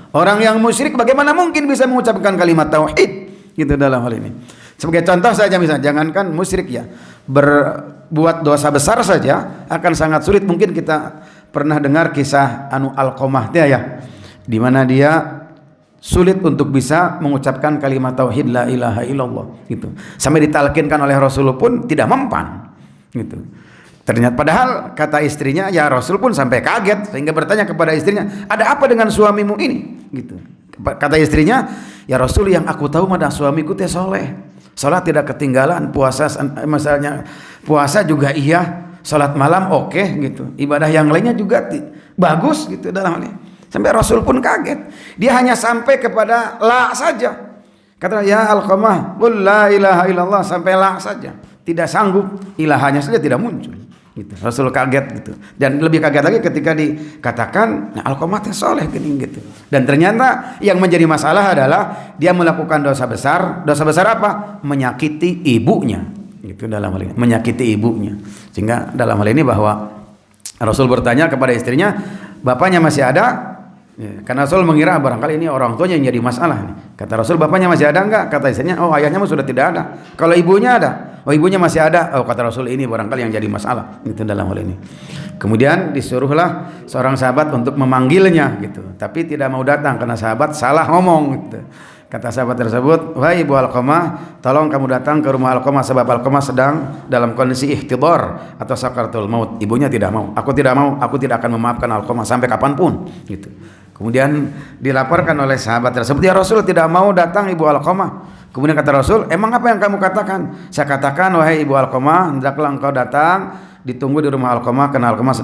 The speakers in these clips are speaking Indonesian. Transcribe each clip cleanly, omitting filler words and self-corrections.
Orang yang musyrik bagaimana mungkin bisa mengucapkan kalimat tauhid? Gitu dalam hal ini. Sebagai contoh saja misalnya, jangankan musyrik ya, berbuat dosa besar saja akan sangat sulit. Mungkin kita pernah dengar kisah Alqamah ya, di mana dia sulit untuk bisa mengucapkan kalimat tauhid la ilaha illallah gitu. Sampai ditalkinkan oleh Rasul pun tidak mempan gitu. Ternyata padahal kata istrinya, ya Rasul pun sampai kaget sehingga bertanya kepada istrinya, "Ada apa dengan suamimu ini?" gitu. Kata istrinya, "Ya Rasul, yang aku tahu mah suamiku teh soleh. Salat tidak ketinggalan, puasa misalnya puasa juga iya, salat malam oke gitu. Ibadah yang lainnya juga bagus gitu dalam ini." Sampai Rasul pun kaget. Dia hanya sampai kepada la saja. Kata, "Ya Alqamah, qul la ilaha illallah," sampai la saja. Tidak sanggup, ilahanya saja tidak muncul. Gitu. Rasul kaget gitu. Dan lebih kaget lagi ketika dikatakan, "Nah, Alqamah teh soleh gini," gitu. Dan ternyata yang menjadi masalah adalah dia melakukan dosa besar. Dosa besar apa? Menyakiti ibunya. Gitu dalam hal ini, menyakiti ibunya. Sehingga dalam hal ini bahwa Rasul bertanya kepada istrinya, "Bapaknya masih ada?" Ya, karena Rasul mengira barangkali ini orang tuanya yang jadi masalah. Kata Rasul, "Bapaknya masih ada enggak?" Kata istrinya, "Oh, ayahnya sudah tidak ada." "Kalau ibunya ada?" "Oh, ibunya masih ada." "Oh," kata Rasul, "ini barangkali yang jadi masalah." Itu dalam hal ini. Kemudian disuruhlah seorang sahabat untuk memanggilnya gitu. Tapi tidak mau datang karena sahabat salah ngomong gitu. Kata sahabat tersebut, "Wahai Ibu Alqamah, tolong kamu datang ke rumah Alqamah sebab Alqamah sedang dalam kondisi ihtidhar atau sakaratul maut." Ibunya tidak mau. "Aku tidak mau, aku tidak akan memaafkan Alqamah sampai kapanpun." Gitu. Kemudian dilaporkan oleh sahabat tersebut, "Ya Rasul, tidak mau datang Ibu Alqamah." Kemudian kata Rasul, "Emang apa yang kamu katakan?" "Saya katakan, wahai Ibu Alqamah, hendaklah engkau datang, ditunggu di rumah Alqamah karena Alqamah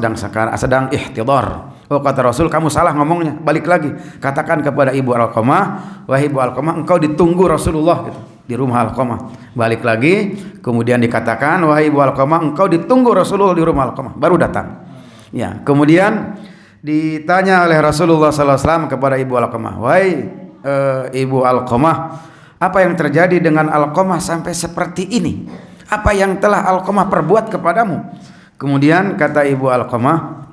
sedang ihtidhar." "Oh," kata Rasul, "kamu salah ngomongnya. Balik lagi. Katakan kepada Ibu Alqamah, wahai Ibu Alqamah, engkau ditunggu Rasulullah gitu, di rumah Alqamah." Balik lagi, kemudian dikatakan, "Wahai Ibu Alqamah, engkau ditunggu Rasulullah di rumah Alqamah." Baru datang. Ya, kemudian ditanya oleh Rasulullah SAW kepada Ibu Alqamah, "Wahai Ibu Alqamah, apa yang terjadi dengan Alqamah sampai seperti ini? Apa yang telah Alqamah perbuat kepadamu?" Kemudian kata Ibu Alqamah,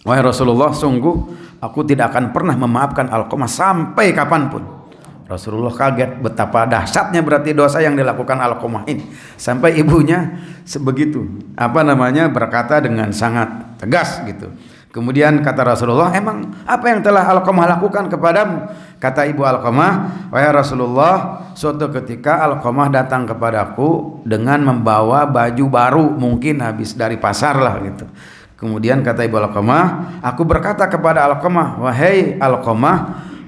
"Wahai Rasulullah, sungguh aku tidak akan pernah memaafkan Alqamah sampai kapanpun." Rasulullah kaget betapa dahsyatnya berarti dosa yang dilakukan Alqamah ini, sampai ibunya sebegitu berkata dengan sangat tegas gitu. Kemudian kata Rasulullah, "Emang apa yang telah Alqamah lakukan kepadamu?" Kata Ibu Alqamah, "Wahai Rasulullah, suatu ketika Alqamah datang kepadaku dengan membawa baju baru, mungkin habis dari pasar lah gitu." Kemudian kata Ibu Alqamah, "Aku berkata kepada Alqamah, wahai Alqamah,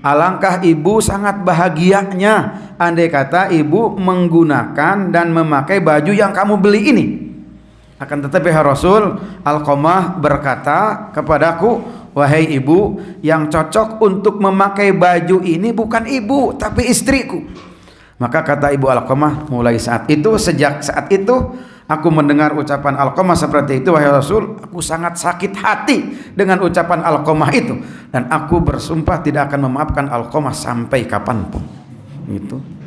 alangkah ibu sangat bahagianya andai kata ibu menggunakan dan memakai baju yang kamu beli ini. Akan tetapi ya Rasul, Alqamah berkata kepadaku, wahai ibu, yang cocok untuk memakai baju ini bukan ibu tapi istriku." Maka kata Ibu Alqamah, sejak saat itu aku mendengar ucapan Alqamah seperti itu, wahai Rasul, aku sangat sakit hati dengan ucapan Alqamah itu, dan aku bersumpah tidak akan memaafkan Alqamah sampai kapanpun. Gitu.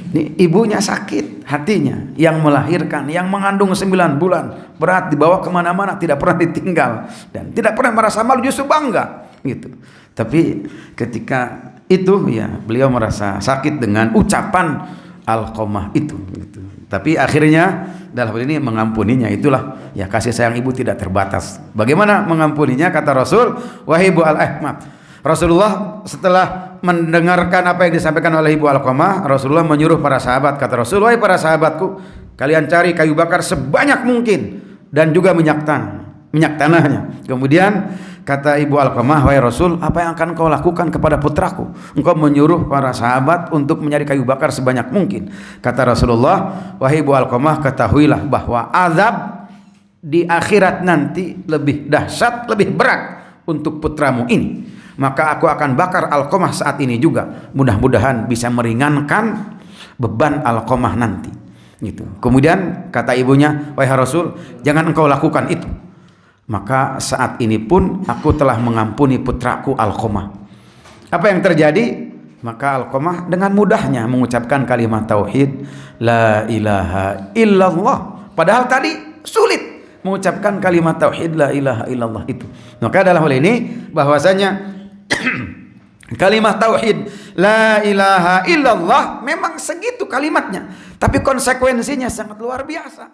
Ini ibunya sakit hatinya, yang melahirkan, yang mengandung 9 bulan, berat, dibawa kemana-mana, tidak pernah ditinggal dan tidak pernah merasa malu, justru bangga gitu. Tapi ketika itu ya beliau merasa sakit dengan ucapan Alqamah itu gitu. Tapi akhirnya dalam hal ini mengampuninya. Itulah ya kasih sayang ibu tidak terbatas. Bagaimana mengampuninya? Kata Rasul, wahai Ibu Rasulullah setelah mendengarkan apa yang disampaikan oleh Ibu Alqamah, Rasulullah menyuruh para sahabat. Kata Rasul, wahai para sahabatku, kalian cari kayu bakar sebanyak mungkin dan juga minyak tanahnya. Kemudian kata Ibu Alqamah, wahai Rasul, apa yang akan kau lakukan kepada putraku? Engkau menyuruh para sahabat untuk mencari kayu bakar sebanyak mungkin. Kata Rasulullah, wahai Ibu Alqamah, ketahuilah bahwa azab di akhirat nanti lebih dahsyat, lebih berat untuk putramu ini. Maka aku akan bakar Alqamah saat ini juga. Mudah-mudahan bisa meringankan beban Alqamah nanti. Gitu. Kemudian kata ibunya, wahai Rasul, jangan engkau lakukan itu. Maka saat ini pun aku telah mengampuni putraku Alqamah. Apa yang terjadi? Maka Alqamah dengan mudahnya mengucapkan kalimat tauhid, la ilaha illallah. Padahal tadi sulit mengucapkan kalimat tauhid la ilaha illallah itu. Maka dalam hal ini bahwasanya Kalimat tauhid la ilaha illallah memang segitu kalimatnya, tapi konsekuensinya sangat luar biasa.